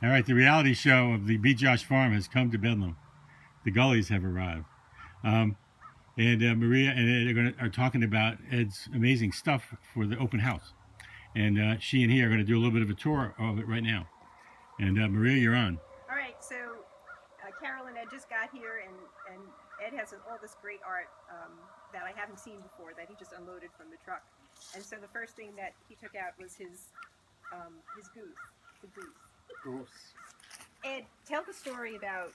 All right, the reality show of the B. Josh Farm has come to Bedlam. The Gulleys have arrived. And Maria and Ed are talking about Ed's amazing stuff for the open house. And she and he are going to do a little bit of a tour of it right now. And Maria, you're on. All right, so Carol and Ed just got here, and Ed has all this great art that I haven't seen before that he just unloaded from the truck. And so the first thing that he took out was his goose, the goose. Goose. Ed, tell the story about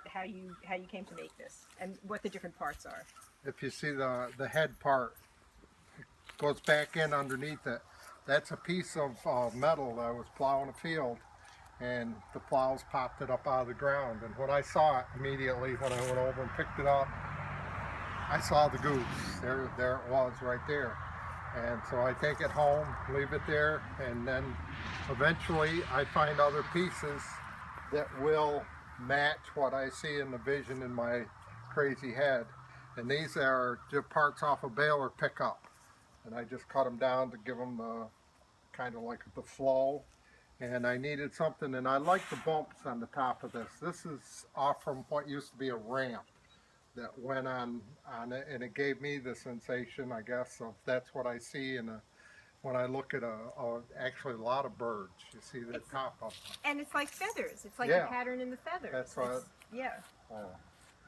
how you came to make this and what the different parts are. If you see the head part, it goes back in underneath it. That's a piece of metal that I was plowing a field, and the plows popped it up out of the ground. And when I saw it immediately, when I went over and picked it up, I saw the goose. There it was right there. And so I take it home, leave it there, and then eventually I find other pieces that will match what I see in the vision in my crazy head. And these are just parts off a baler pickup. And I just cut them down to give them kind of like the flow. And I needed something, and I like the bumps on the top of this. This is off from what used to be a ramp that went on it, and it gave me the sensation, I guess, of that's what I see when I look at actually a lot of birds. You see the top of them. And it's like feathers. It's like the pattern in the feathers. That's what. Yeah. Oh,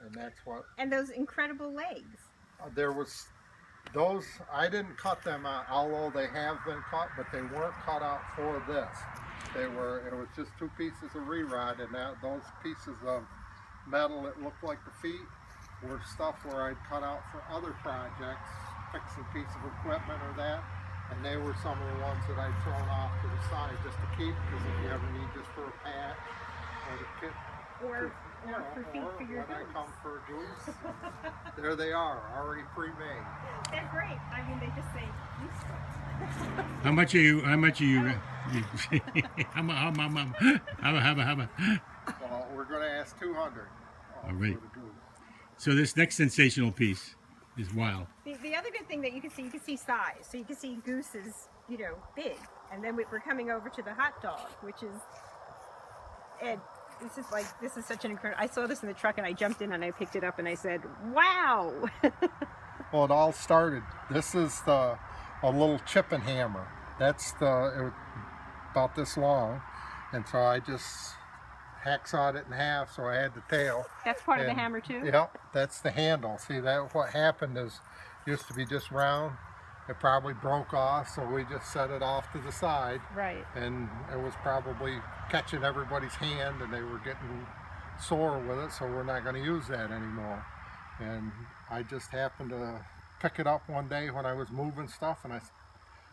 and that's what. And those incredible legs. There was those. I didn't cut them out, although they have been cut, but they weren't cut out for this. They were. It was just two pieces of re-rod, and those pieces of metal that looked like the feet were stuff where I'd cut out for other projects, fix a piece of equipment or that, and they were some of the ones that I'd thrown off to the side just to keep, because if you ever need just for a patch or to kit, or for feet for your when goose. I come for a goose, there they are, already pre-made. They're great. I mean, they just say useful. How much are you? How much are you? How much? Well, we're going to ask 200 All right. for the goose. So this next sensational piece is wild. The other good thing that you can see size. So you can see Goose is, big. And then we're coming over to the hot dog, which is, Ed, this is such an incredible, I saw this in the truck and I jumped in and I picked it up and I said, wow. Well, it all started. This is a little chipping hammer. That's it was about this long. And so I just hacksawed it in half, so I had the tail. That's part of the hammer too? Yep, that's the handle. See, that what happened is, used to be just round. It probably broke off, so we just set it off to the side. Right. And it was probably catching everybody's hand, and they were getting sore with it, so we're not going to use that anymore. And I just happened to pick it up one day when I was moving stuff, and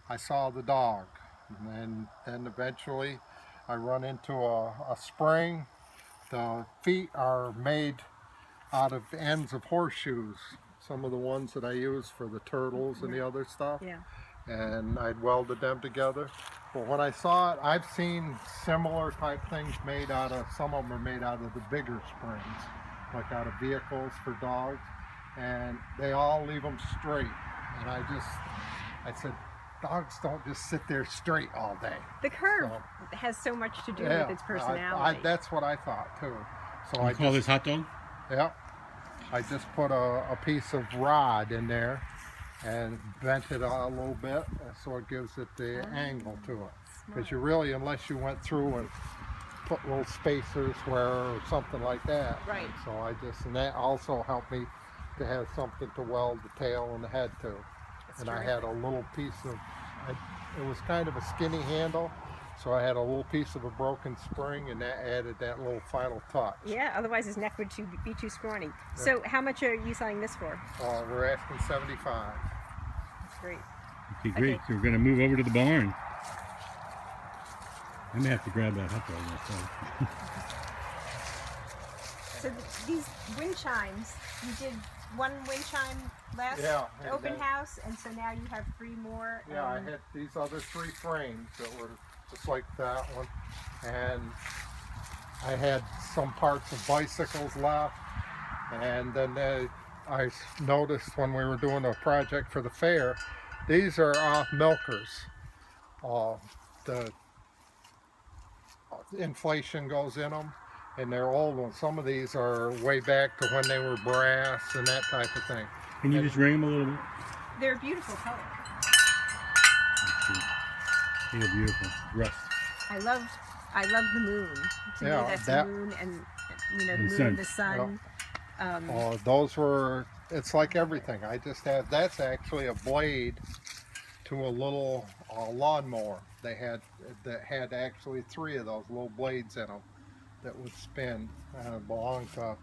I saw the dog. And then eventually I run into a spring. The feet are made out of ends of horseshoes, some of the ones that I use for the turtles and the other stuff. Yeah. And I'd welded them together. But when I saw it, I've seen similar type things made out of, some of them are made out of the bigger springs, like out of vehicles for dogs, and they all leave them straight. And I said, dogs don't just sit there straight all day. The curve has so much to do with its personality. That's what I thought too. So You call this hot dog? Yep. I just put a piece of rod in there and bent it a little bit, so it gives it the angle to it. Because you really, unless you went through and put little spacers or something like that. Right. So and that also helped me to have something to weld the tail and the head to. And I had a little piece of, it was kind of a skinny handle, so I had a little piece of a broken spring, and that added that little final touch. Yeah, otherwise his neck would be too scrawny. So how much are you selling this for? We're asking $75. That's great. Okay, great. So we're going to move over to the barn. I may have to grab that hot dog myself. So these wind chimes, you did one wind chime last open house, and so now you have 3 more. Yeah, I had these other 3 frames that were just like that one, and I had some parts of bicycles left, and then I noticed when we were doing a project for the fair, these are off milkers. inflation goes in them, and they're old ones. Some of these are way back to when they were brass and that type of thing. Can you just ring them a little bit? They're a beautiful color. They're beautiful. Rust. I love the moon. To me, that's the moon and you know, the moon, the sun. Those were, it's like everything. I just have, that's actually a blade to a little lawnmower. They had, that had actually 3 of those little blades in them that would spin. Belonged to a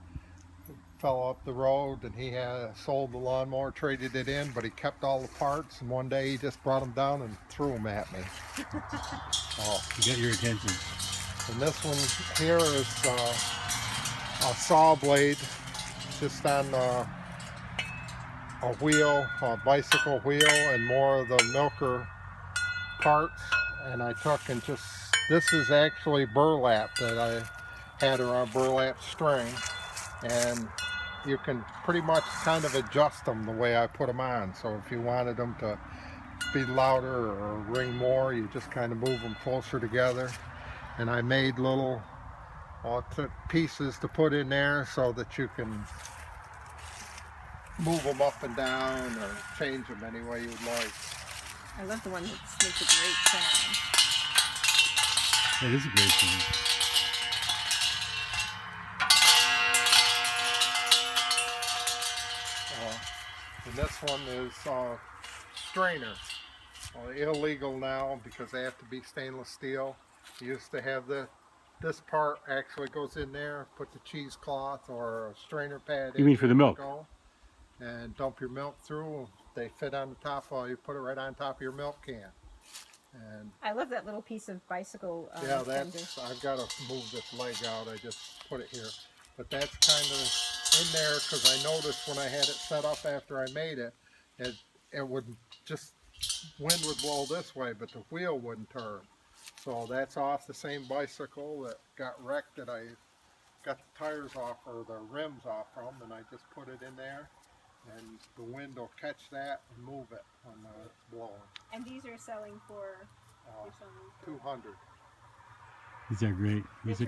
fellow up the road, and he had sold the lawnmower, traded it in, but he kept all the parts, and one day he just brought them down and threw them at me. To get your attention. And this one here is a saw blade, just on a wheel, a bicycle wheel, and more of the milker parts. And I took and just, this is actually burlap that I had around burlap string, and you can pretty much kind of adjust them the way I put them on. So if you wanted them to be louder or ring more, you just kind of move them closer together. And I made little pieces to put in there so that you can move them up and down or change them any way you'd like. I love the one that makes a great sound. It is a great sound. And this one is strainer. Illegal now because they have to be stainless steel. You used to have this part actually goes in there, put the cheesecloth or a strainer pad in. You mean for the milk? And dump your milk through. They fit on the top, you put it right on top of your milk can. And I love that little piece of bicycle. yeah, that's, I've got to move this leg out. I just put it here. But that's kind of in there because I noticed when I had it set up after I made it, it would just, wind would blow this way, but the wheel wouldn't turn. So that's off the same bicycle that got wrecked that I got the tires off, or the rims off from, and I just put it in there, and the wind will catch that and move it when it's blowing. And these are selling for, 200. These are great.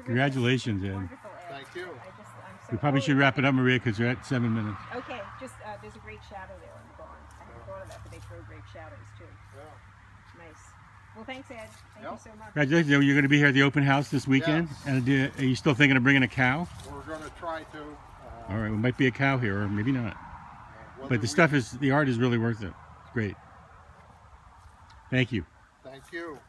Congratulations, Ed. Wonderful, Ed. Thank you. I'm so We probably should wrap it up, Maria, because we're at 7 minutes. Okay, just there's a great shadow there on the barn. I hadn't thought of that, but they throw great shadows too. Yeah. Nice. Well, thanks, Ed. Thank you so much. Congratulations. You're going to be here at the open house this weekend? Yes. And are you still thinking of bringing a cow? We're going to try to. All right, well, might be a cow here, or maybe not. But the art is really worth it. It's great. Thank you. Thank you.